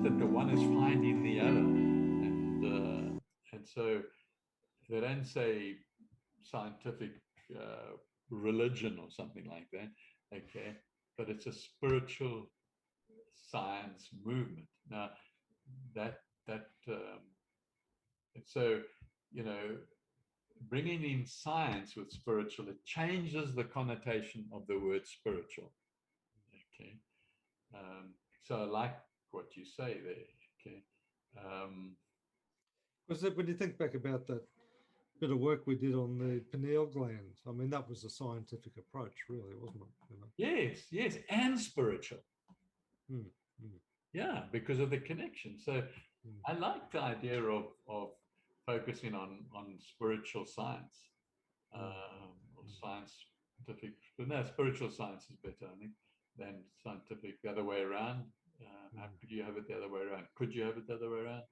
that the one is finding the other. And so they don't say scientific religion or something like that, okay? But it's a spiritual science movement. Now, so, you know, bringing in science with spiritual, it changes the connotation of the word spiritual, okay? So I like what you say there, okay? Because when you think back about that bit of work we did on the pineal gland, I mean, that was a scientific approach, really, wasn't it? You know? Yes, yes, and spiritual. Mm, mm, Yeah, because of the connection. So I like the idea of focusing on spiritual science, or scientific. But no, spiritual science is better, I think, than scientific. The other way around. Could you have it the other way around? Could you have it the other way around?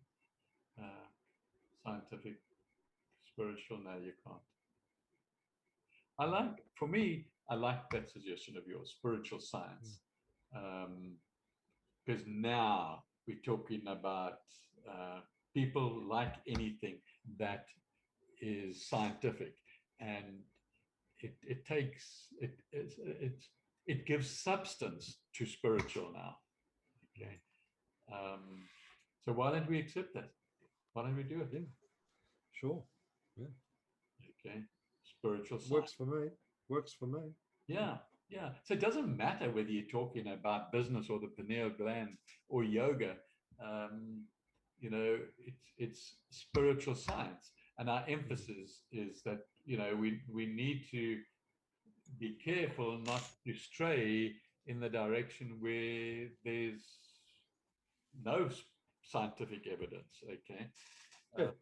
Scientific, spiritual. No, you can't. For me, I like that suggestion of yours, spiritual science. Because now we're talking about people like anything that is scientific, and it gives substance to spiritual now. Okay, so why don't we accept that? Why don't we do it? Yeah, sure. Yeah. Okay, spiritual science. Works for me. Works for me. Yeah, yeah. So it doesn't matter whether you're talking about business or the pineal gland or yoga. You know, it's spiritual science, and our emphasis is that, you know, we need to be careful not to stray in the direction where there's no scientific evidence. Okay. Yeah.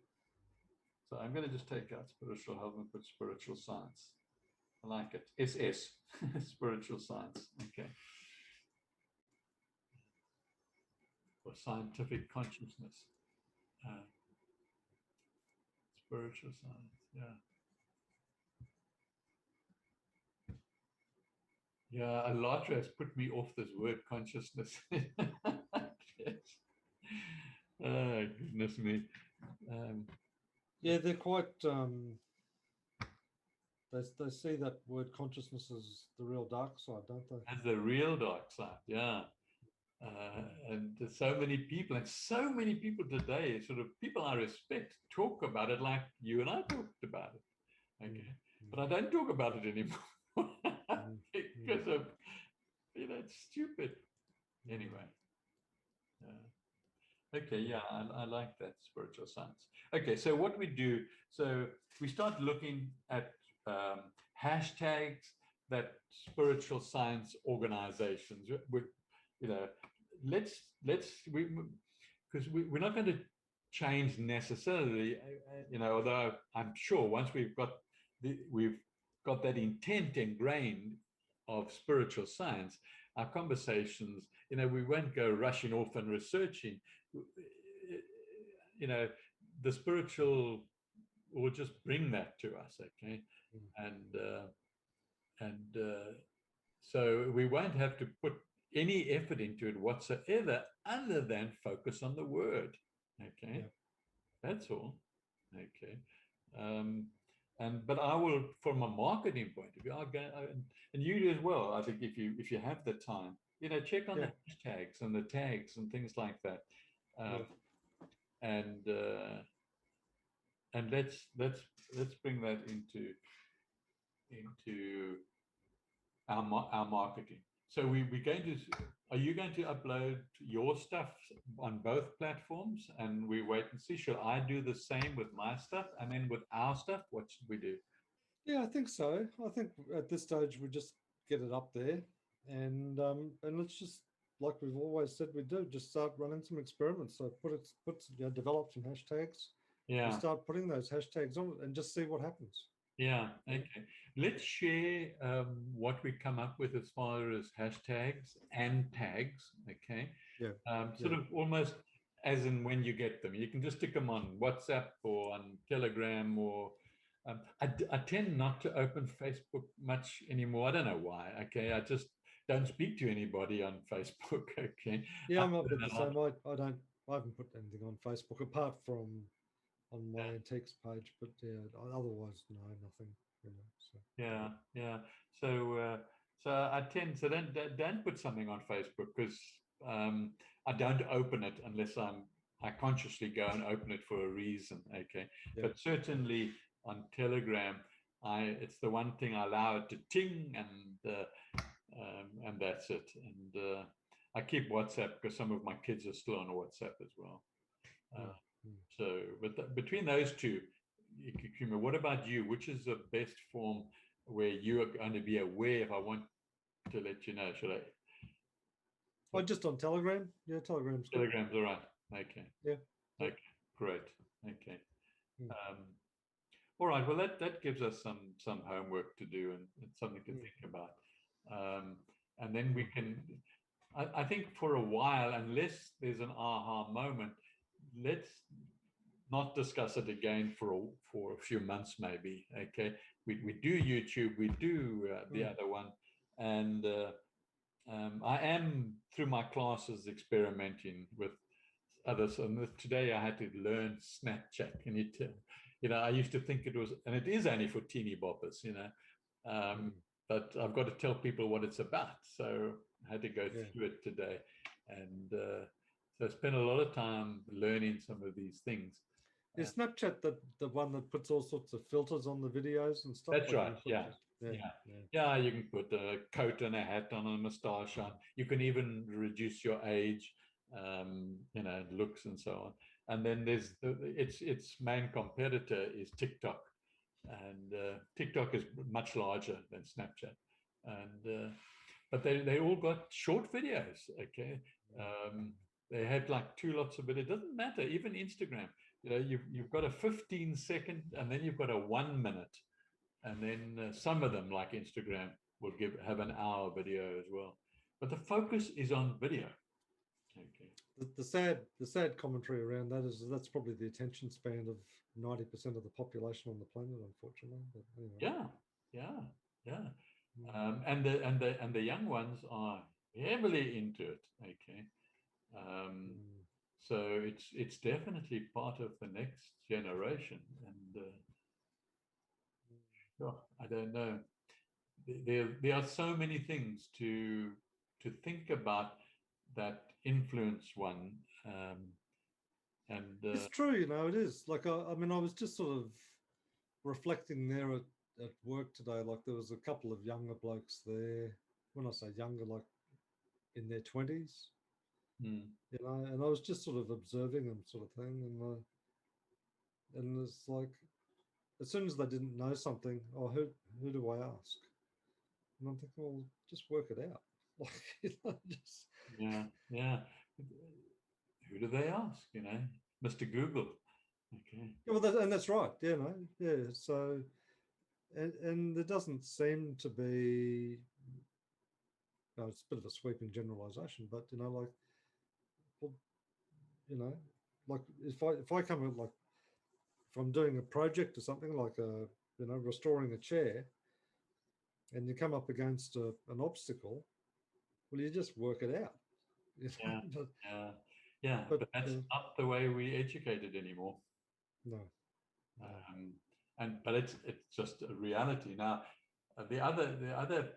So I'm going to just take out spiritual health and put spiritual science. I like it. SS, spiritual science. Okay. For scientific consciousness. Spiritual science, yeah. Yeah, Alatra has put me off this word consciousness. Yes. Oh, goodness me. Yeah, they're quite, they see that word consciousness as the real dark side, don't they? As the real dark side, yeah. And so many people today, sort of people I respect, talk about it like you and I talked about it. Okay. But I don't talk about it anymore because of, you know, it's stupid. Anyway. Okay, yeah, I like that, spiritual science. Okay, so what we do, so we start looking at hashtags that spiritual science organizations would, you know, because we're not going to change necessarily, you know, although I'm sure once we've got that intent ingrained of spiritual science, our conversations, you know, we won't go rushing off and researching. You know, the spiritual will just bring that to us, okay? And so we won't have to put any effort into it whatsoever other than focus on the word, okay? Yeah. That's all, okay? But I will, from a marketing point of view, I'll go, and you as well. I think if you have the time, you know, check on the hashtags and the tags and things like that, and let's bring that into our marketing. So we're going to. Are you going to upload your stuff on both platforms, and we wait and see? Should I do the same with my stuff, and then with our stuff, what should we do? Yeah, I think so. I think at this stage we just get it up there, and let's just, like we've always said we do, just start running some experiments. So develop some hashtags. Yeah. And start putting those hashtags on and just see what happens. Yeah, okay. Let's share what we come up with as far as hashtags and tags, okay? Yeah. Sort of almost as in when you get them. You can just stick them on WhatsApp or on Telegram or... I tend not to open Facebook much anymore. I don't know why, okay? don't speak to anybody on Facebook. Okay. Yeah, I'm a Other bit than the same. I haven't put anything on Facebook apart from on my antiques page, but yeah, otherwise no, nothing. You know, so Yeah, yeah. So I tend so don't put something on Facebook because I don't open it unless I consciously go and open it for a reason. Okay, yeah, but certainly on Telegram, it's the one thing I allow it to ting and that's it. And I keep WhatsApp because some of my kids are still on WhatsApp as well. mm, Uh, mm. so, but between those two, Kikume, what about you? Which is the best form where you are going to be aware if I want to let you know? Should I? Oh, just on Telegram. Yeah, Telegram's good. Telegram's all right. Okay. Yeah. Yeah. Okay. Great. Okay. Mm, Um, all right. Well, that gives us some homework to do and something to mm, think about. And then we mm. can. I think for a while, unless there's an aha moment, let's not discuss it again for a few months, maybe. Okay, we do YouTube, we do the Mm. other one, and I am through my classes experimenting with others. And today I had to learn Snapchat. And I used to think it was, and it is only for teeny boppers, Mm. but I've got to tell people what it's about. So I had to go Yeah. through it today, and so I spent a lot of time learning some of these things. Is Snapchat the one that puts all sorts of filters on the videos and stuff? That's Like you right. can put Yeah. yeah, Yeah. yeah. Yeah. You can put a coat and a hat on, a moustache on. You can even reduce your age, looks and so on. And then there's its main competitor is TikTok, and TikTok is much larger than Snapchat, and but they all got short videos. Okay, they had like two lots of, but it doesn't matter. Even Instagram, you've got a 15-second, and then you've got a 1 minute, and then some of them like Instagram will have an hour video as well. But the focus is on video. Okay. The sad commentary around that is that's probably the attention span of 90% of the population on the planet, unfortunately. But anyway. Yeah, yeah, yeah. Mm. And the young ones are heavily into it. Okay. Mm. So it's definitely part of the next generation. And I don't know. There are so many things to think about that influence one. And It's true, it is. Like I mean, I was just sort of reflecting there at work today. Like there was a couple of younger blokes there. When I say younger, like in their 20s, mm, and I was just sort of observing them, sort of thing, and it's like as soon as they didn't know something, oh, who do I ask? And I'm thinking, well, just work it out. Like, just yeah, yeah. Who do they ask? Mr. Google. Okay. yeah, well, and that's right. Yeah. So, and there doesn't seem to be. It's a bit of a sweeping generalization, but like, well, you know, like if I come with like if I'm doing a project or something like restoring a chair, and you come up against an obstacle, well, you just work it out. Yeah, yeah, yeah. But But that's not the way we educated anymore. no, no. Um, but it's just a reality now. The other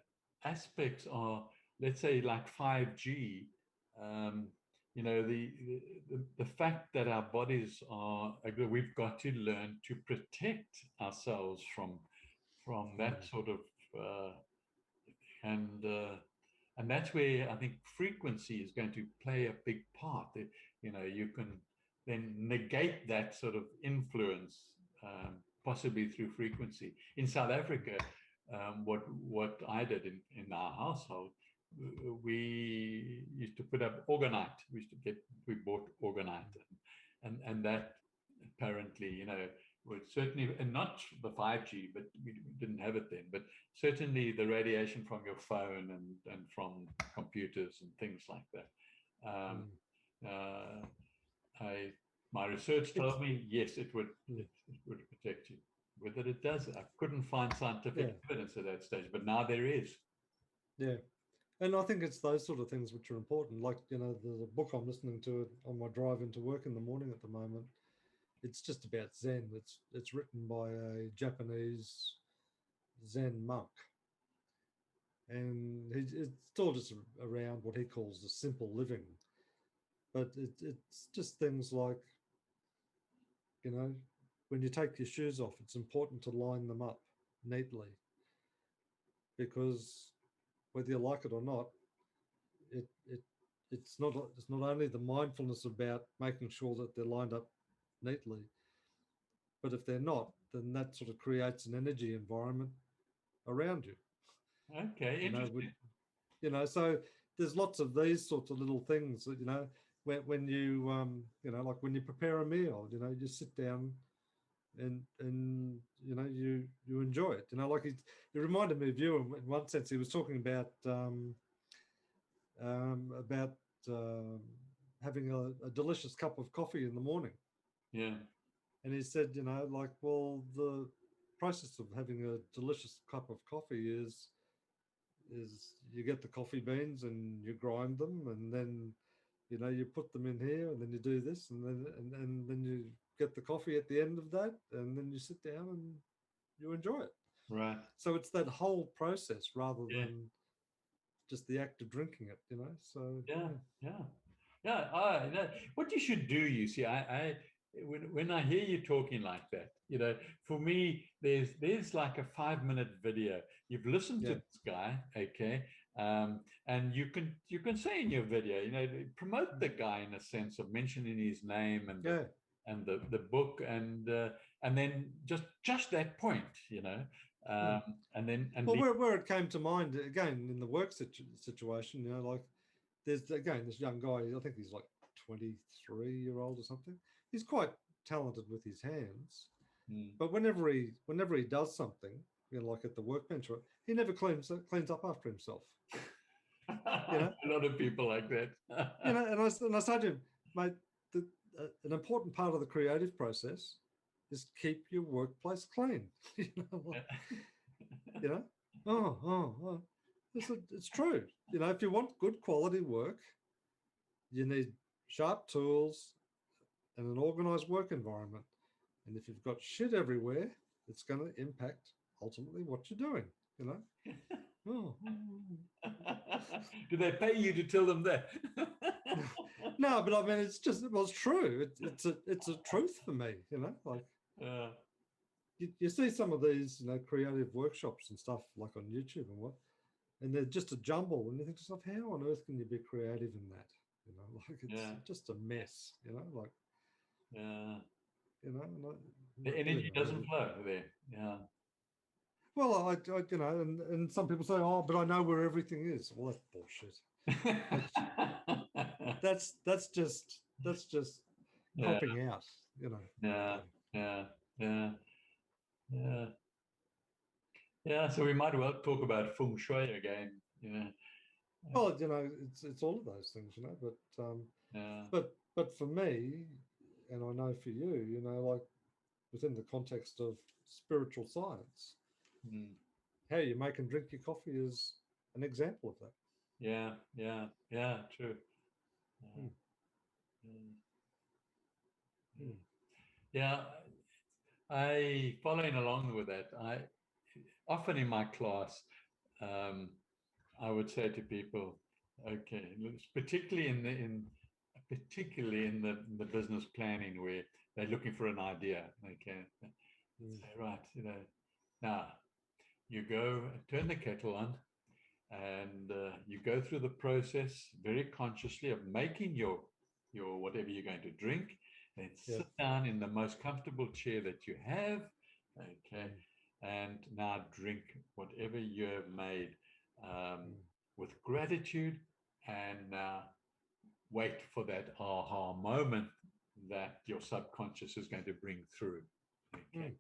aspects are, let's say, like 5G. Um, the fact that our bodies are, we've got to learn to protect ourselves from that sort of uh, and and that's where I think frequency is going to play a big part. You can then negate that sort of influence, possibly through frequency. In South Africa, what I did in our household, we used to put up Orgonite. We bought Orgonite, and that apparently, was certainly, and not the 5G, but we didn't have it then, but certainly the radiation from your phone and from computers and things like that. Um, uh, my research It's told me, yes, it would protect you. Whether it does, I couldn't find scientific yeah, evidence at that stage, but now there is. yeah. And I think it's those sort of things which are important. Like, you know, the book I'm listening to on my drive into work in the morning at the moment, it's just about Zen. It's written by a Japanese Zen monk, and it's still just around what he calls the simple living. But it's just things like, you know, when you take your shoes off, it's important to line them up neatly, because whether you like it or not, it it it's not only the mindfulness about making sure that they're lined up neatly, but if they're not, then that sort of creates an energy environment around you. Okay, You know, interesting. you know, so there's lots of these sorts of little things that, you know, when you you know, like when you prepare a meal, you know, you sit down and you know, you enjoy it. You know, like it reminded me of you in one sense. He was talking about um, having a delicious cup of coffee in the morning. Yeah. And he said, you know, like, well, the process of having a delicious cup of coffee is you get the coffee beans and you grind them, and then, you know, you put them in here, and then you do this, and then you get the coffee at the end of that, and then you sit down and you enjoy it. Right. So it's that whole process rather Yeah. than just the act of drinking it, you know. So Yeah. yeah, Yeah. Yeah. What you should do, you see, when I hear you talking like that, you know, for me, there's like a 5 minute video. You've listened to yeah, this guy, okay, and you can say in your video, you know, promote the guy in a sense of mentioning his name yeah. and the book and then just that point, you know, Hmm. and then and Well, leave. where it came to mind again in the work situation, you know, like there's again this young guy. I think he's like 23-year-old or something. He's quite talented with his hands, Mm. but whenever he does something, you know, like at the workbench, he never cleans up after himself. You know, A lot of people like that. you know, and I said to him, mate, the, an important part of the creative process is keep your workplace clean. You know, like, you know, oh. It's true. You know, if you want good quality work, you need sharp tools and an organized work environment. And if you've got shit everywhere, it's going to impact ultimately what you're doing, you know? Oh. Do they pay you to tell them that? No, but I mean, it's just, well, it's true. It's a truth for me, you know? Like uh, you see some of these, you know, creative workshops and stuff like on YouTube and what, and they're just a jumble. And you think to yourself, how on earth can you be creative in that? You know, like it's yeah, just a mess, you know, like, yeah. you know, The energy anyway. doesn't flow there. Yeah. Well, you know, and some people say, oh, but I know where everything is. Well, that's bullshit. That's that's just Yeah, copping out, you know. yeah, So, yeah, yeah, yeah, yeah. So we might well talk about feng shui again. Yeah, well, you know, it's all of those things, you know. yeah, But for me, and I know for you, you know, like within the context of spiritual science, mm, how you make and drink your coffee is an example of that. yeah, yeah, yeah. True. Yeah, Mm, mm, mm. yeah. I following along with that. I often in my class, um, I would say to people, okay, particularly in the business planning where they're looking for an idea. Okay, Mm. say right, you know, now you go turn the kettle on and you go through the process very consciously of making your whatever you're going to drink, and Yeah. sit down in the most comfortable chair that you have, okay, Mm, and now drink whatever you have made um, mm, with gratitude, and now wait for that aha moment that your subconscious is going to bring through, okay. mm,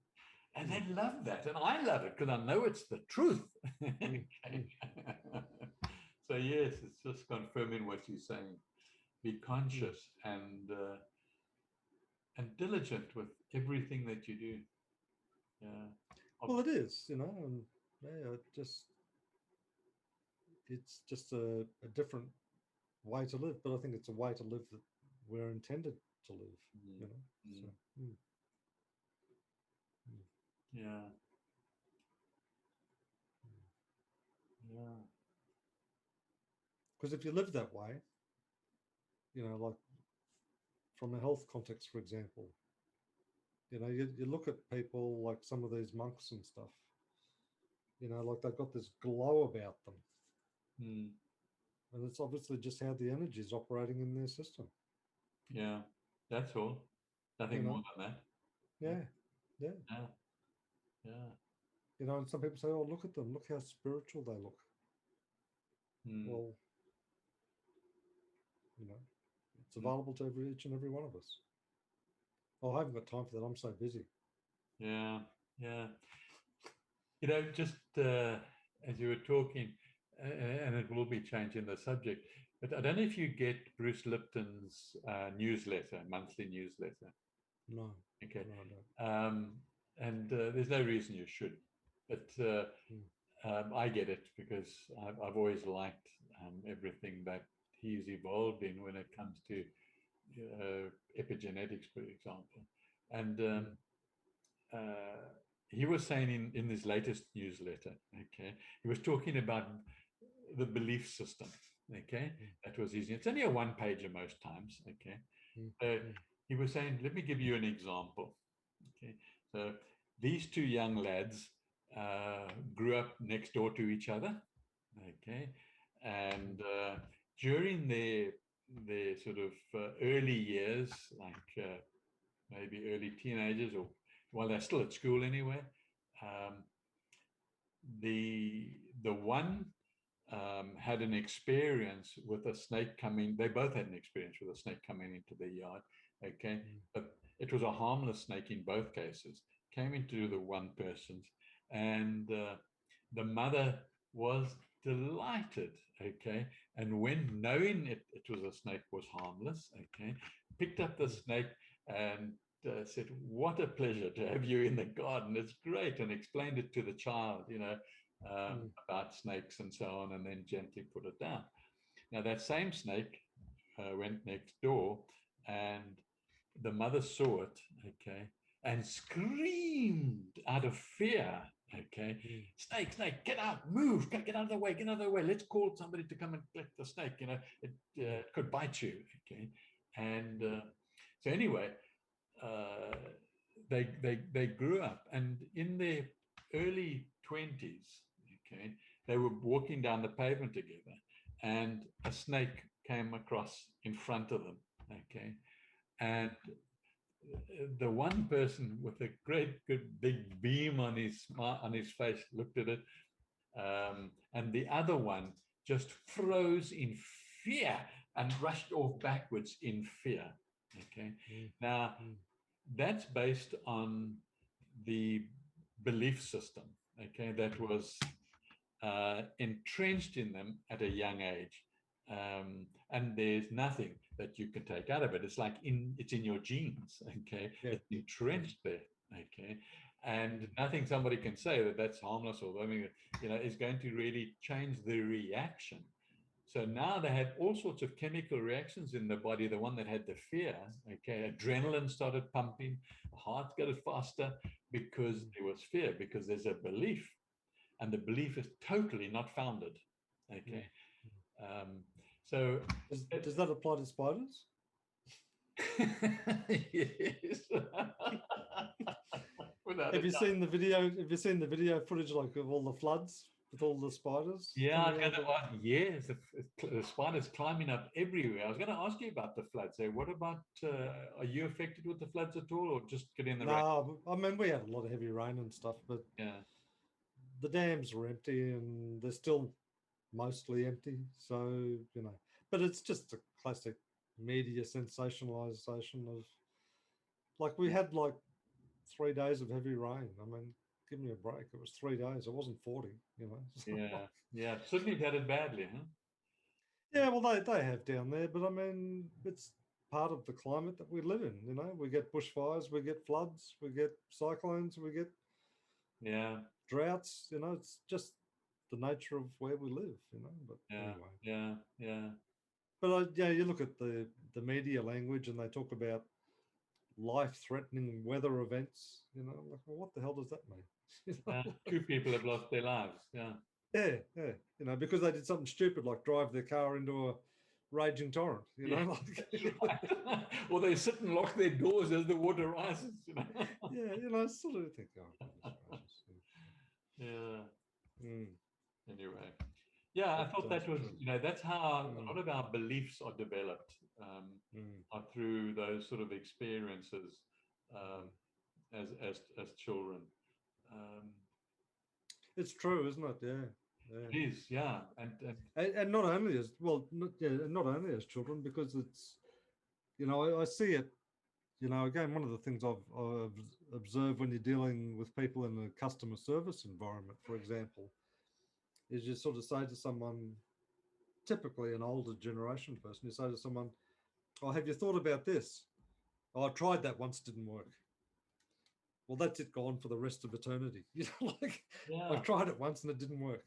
And mm, they love that. And I love it because I know it's the truth. mm, Okay. mm, So, yes, it's just confirming what you're saying. Be mm. conscious and diligent with everything that you do. Yeah. Well, it is, you know, and yeah, just it's just a different way to live, but I think it's a way to live that we're intended to live, you know. So, Yeah. Yeah. because if you live that way, you know, like from a health context, for example, you know, you look at people like some of these monks and stuff, you know, like they've got this glow about them. Mm. And it's obviously just how the energy is operating in their system. Yeah. That's all. Nothing You know? more than that. Yeah. Yeah. Yeah. Yeah. You know, and some people say, oh, look at them. Look how spiritual they look. Mm. Well, you know, it's Mm. available to each and every one of us. Oh, I haven't got time for that. I'm so busy. Yeah. Yeah. You know, just as you were talking, and it will be changing the subject, but I don't know if you get Bruce Lipton's newsletter, monthly newsletter. No. Okay. No, I don't. And there's no reason you should, but I get it because I've always liked everything that he's evolved in when it comes to epigenetics, for example. And he was saying in his latest newsletter, okay, he was talking about the belief system, okay, that was easy. It's only a one pager most times, okay. He was saying, let me give you an example, okay. So these two young lads grew up next door to each other, okay, and during their sort of early years, like maybe early teenagers, or while they're still at school anyway, um, the one had an experience with a snake coming. They both had an experience with a snake coming into their yard. Okay, but it was a harmless snake in both cases. Came into the one person's, and the mother was delighted. Okay, and when knowing it was a snake was harmless. Okay, picked up the snake and said, "What a pleasure to have you in the garden. It's great," and explained it to the child. You know. About snakes and so on, and then gently put it down. Now, that same snake went next door, and the mother saw it, okay, and screamed out of fear, okay, snake, snake, get out, move, get out of the way, get out of the way. Let's call somebody to come and collect the snake. You know, it could bite you, okay. And so anyway, they grew up, and in their early 20s, okay, they were walking down the pavement together, and a snake came across in front of them, okay, and the one person with a great good big beam on his face looked at it, and the other one just froze in fear and rushed off backwards in fear. Okay, now that's based on the belief system, okay, that was entrenched in them at a young age. And there's nothing that you can take out of it. It's like it's in your genes, okay? It's entrenched there, okay? And nothing somebody can say that's harmless, or I mean, you know, is going to really change the reaction. So now they had all sorts of chemical reactions in the body. The one that had the fear, okay, adrenaline started pumping, the heart got faster because there was fear, because there's a belief, and the belief is totally not founded, okay. So does that apply to spiders? Yes. Have you seen the video? Have you seen the video footage, like of all the floods with all the spiders? Yeah, yes, the spiders climbing up everywhere. I was going to ask you about the floods. So what about, are you affected with the floods at all, or just getting the rain? No, I mean, we had a lot of heavy rain and stuff, but yeah, the dams were empty, and they're still mostly empty. So, you know, but it's just a classic media sensationalization of, like, we had like 3 days of heavy rain. I mean, give me a break. It was 3 days. It wasn't 40, you know. Yeah. Sydney's had it badly, huh? Yeah, well, they have down there, but I mean, it's part of the climate that we live in. You know, we get bushfires, we get floods, we get cyclones, we get yeah droughts. You know, it's just the nature of where we live, But Yeah, anyway, yeah. but you look at the media language, and they talk about life-threatening weather events. Like, well, what the hell does that mean? Yeah. Two people have lost their lives. Yeah. Yeah. Because they did something stupid like drive their car into a raging torrent. Yeah, Like that's right. Or they sit and lock their doors as the water rises. yeah, sort of think, oh goodness gracious. Yeah. Mm, Anyway, yeah, I but, thought that was, true. That's how a Mm, lot of our beliefs are developed, mm, are through those sort of experiences um, mm. as children. Um, It's true, isn't it? Yeah. it is, yeah, And not only as well, not only as children, because it's I see it. Again, one of the things I've observed when you're dealing with people in a customer service environment, for example, is you sort of say to someone, typically an older generation person, you say to someone, "Oh, have you thought about this? Oh, I tried that once, didn't work." Well, that's it, gone for the rest of eternity. Like I yeah, tried it once and it didn't work.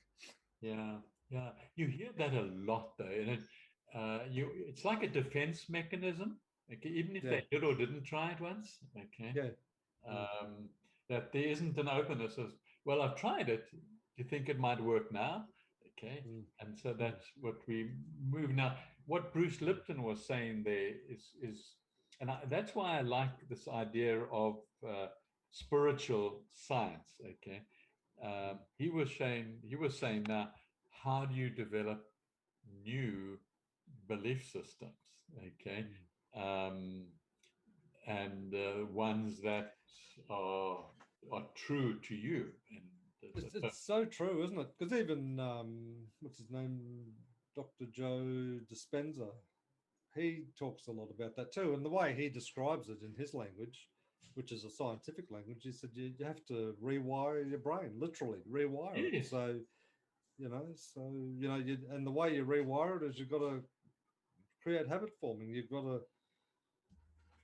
yeah, yeah. You hear that a lot, though, and it's like a defense mechanism. Okay, even if Yeah, they did or didn't try it once, okay, yeah, mm, um, that there isn't an openness as well. I've tried it. Do you think it might work now? Okay, mm, and so mm, that's what we move now. What Bruce Lipton was saying there and that's why I like this idea of spiritual science. Okay, he was saying now, how do you develop new belief systems? Okay, mm. um, and ones that are are true to you. And It's so true, isn't it? Because even what's his name, Dr. Joe Dispenza, he talks a lot about that too. And the way he describes it in his language, which is a scientific language, he said you have to rewire your brain, literally rewire it. yes, And the way you rewire it is you've got to create habit forming. You've got to,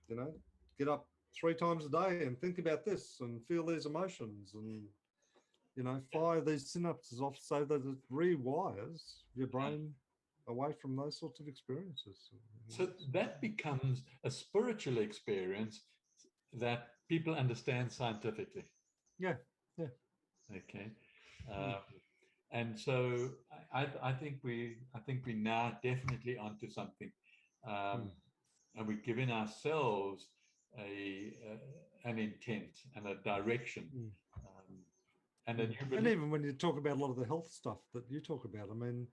you know, get up 3 times a day and think about this and feel these emotions and fire these synapses off so that it rewires your brain away from those sorts of experiences. so that becomes a spiritual experience that people understand scientifically. Yeah, yeah. Okay, Mm, um, and so I think we now definitely onto something, mm, and we've given ourselves an intent and a direction, mm, and a mm. new And belief. even when you talk about a lot of the health stuff that you talk about, I mean,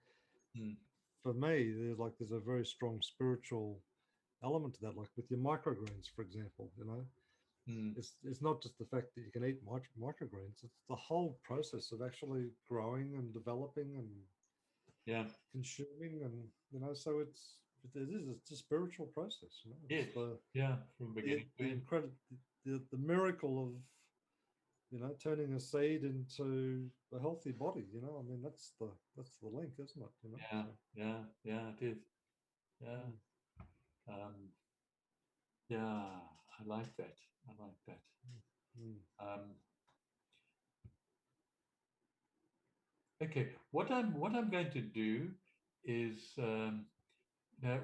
Mm, for me, there's a very strong spiritual element to that, like with your microgreens, for example. mm, It's not just the fact that you can eat microgreens; it's the whole process of actually growing and developing and yeah. consuming, and it's a spiritual process. Yes. It's the Yeah. From the beginning to the end. incredible the miracle of turning a seed into a healthy body. I mean that's the link, isn't it? Yeah. Yeah. Yeah. It is. Yeah. Mm, Um, yeah. I like that. I like that. mm, Um, okay. What I'm going to do is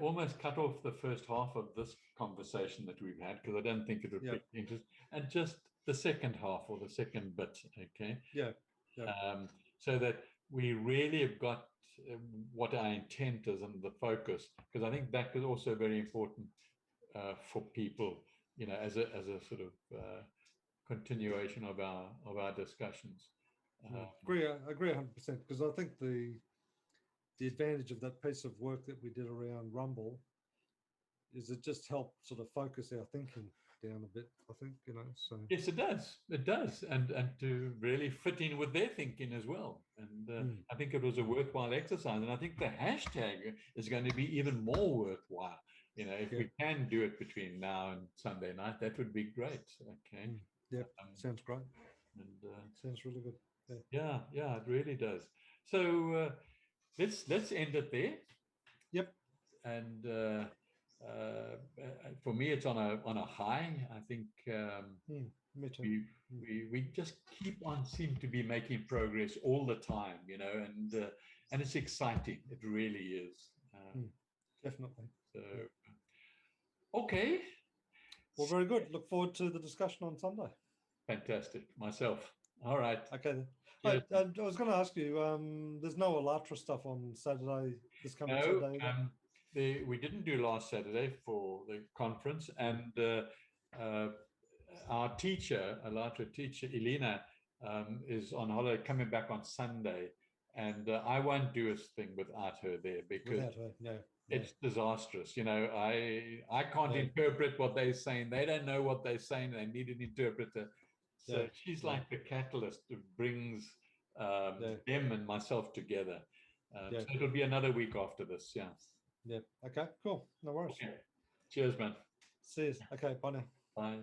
almost cut off the first half of this conversation that we've had because I don't think it would yeah, be interest, and just the second half or the second bit. Okay. yeah, yeah. So that we really have got uh, what our intent is and the focus, because I think that is also very important for people, as a sort of continuation of our discussions. Mm. Uh, I agree 100% because I think the advantage of that piece of work that we did around Rumble is it just helped sort of focus our thinking down a bit. I think so. yes, it does. It does, and to really fit in with their thinking as well. And Mm, I think it was a mm. worthwhile exercise, and I think the hashtag is going to be even more worthwhile. If Yeah. we can do it between now and Sunday night, that would be great. Okay. Mm. Yep. Um, Sounds great. and Sounds really good. Yeah. yeah, it really does. So let's end it there. Yep. And for me, it's on a high. I think Mm. Me too. we've we just keep on seem to be making progress all the time, and it's exciting. It really is. Definitely. So, okay. Well, very good. Look forward to the discussion on Sunday. Fantastic. Myself. All right. Okay. Then. Cheers. I was going to ask you, there's no Alatra stuff on Saturday, this coming Saturday? We didn't do last Saturday for the conference, and our teacher, Alatra teacher, Elena, is on holiday, coming back on Sunday, and I won't do a thing without her there because Without her, no. It's disastrous. I can't interpret what they're saying. They don't know what they're saying. They need an interpreter. So she's like the catalyst that brings them and myself together. So it'll be another week after this. Yeah. Yeah. Okay, cool. No worries. Okay. Cheers, man. See you. Okay, bye now. Bye.